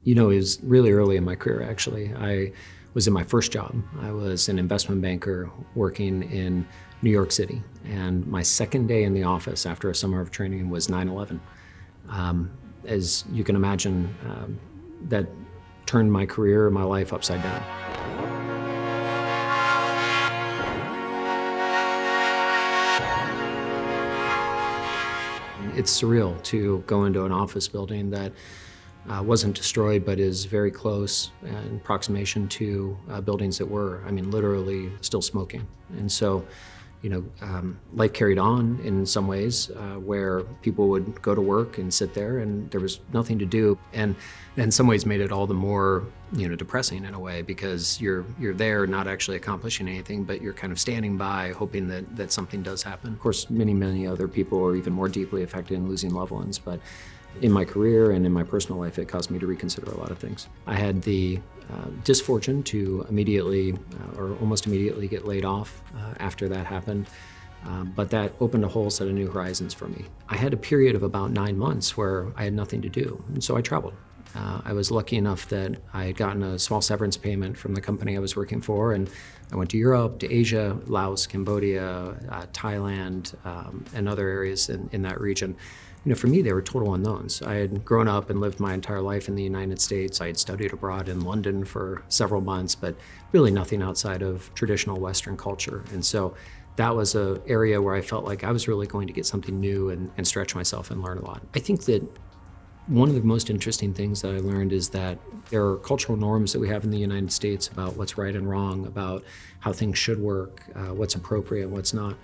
It was really early in my career, actually. I was in my first job. I was an investment banker working in New York City. And my second day in the office after a summer of training was 9/11. As you can imagine, that turned my career, my life upside down. It's surreal to go into an office building that wasn't destroyed, but is very close in approximation to buildings that were, literally still smoking. And so, life carried on in some ways where people would go to work and sit there and there was nothing to do. And in some ways made it all the more, depressing in a way, because you're there not actually accomplishing anything, but you're kind of standing by hoping that something does happen. Of course, many other people are even more deeply affected in losing loved ones, but in my career and in my personal life, it caused me to reconsider a lot of things. I had the disfortune to immediately or almost immediately get laid off after that happened. But that opened a whole set of new horizons for me. I had a period of about 9 months where I had nothing to do, and so I traveled. I was lucky enough that I had gotten a small severance payment from the company I was working for, and I went to Europe, to Asia, Laos, Cambodia, Thailand, and other areas in that region. For me, they were total unknowns. I had grown up and lived my entire life in the United States. I had studied abroad in London for several months, but really nothing outside of traditional Western culture. And so that was an area where I felt like I was really going to get something new and stretch myself and learn a lot. I think that one of the most interesting things that I learned is that there are cultural norms that we have in the United States about what's right and wrong, about how things should work, what's appropriate and what's not.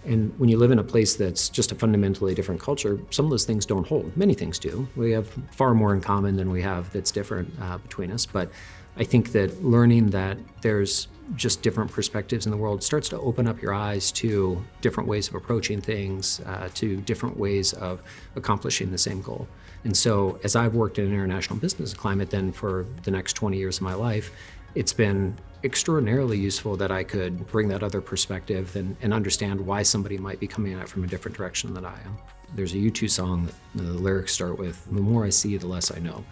And when you live in a place that's just a fundamentally different culture, some of those things don't hold. Many things do. We have far more in common than we have that's different between us. But I think that learning that there's just different perspectives in the world starts to open up your eyes to different ways of approaching things, to different ways of accomplishing the same goal. And so as I've worked in international business climate then for the next 20 years of my life, it's been extraordinarily useful that I could bring that other perspective and understand why somebody might be coming at it from a different direction than I am. There's a U2 song that the lyrics start with, "The more I see, the less I know."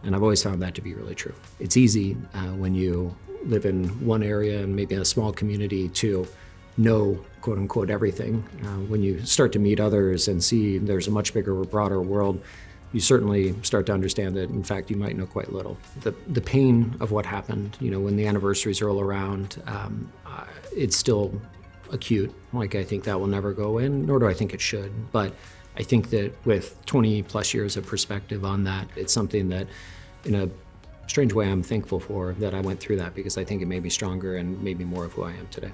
And I've always found that to be really true. It's easy when you live in one area and maybe in a small community to know, quote unquote, everything. When you start to meet others and see there's a much bigger, broader world, you certainly start to understand that, in fact, you might know quite little. The pain of what happened, when the anniversaries roll around, it's still acute. Like, I think that will never go in, nor do I think it should. But I think that with 20 plus years of perspective on that, it's something that, in a strange way, I'm thankful for that I went through that, because I think it made me stronger and made me more of who I am today.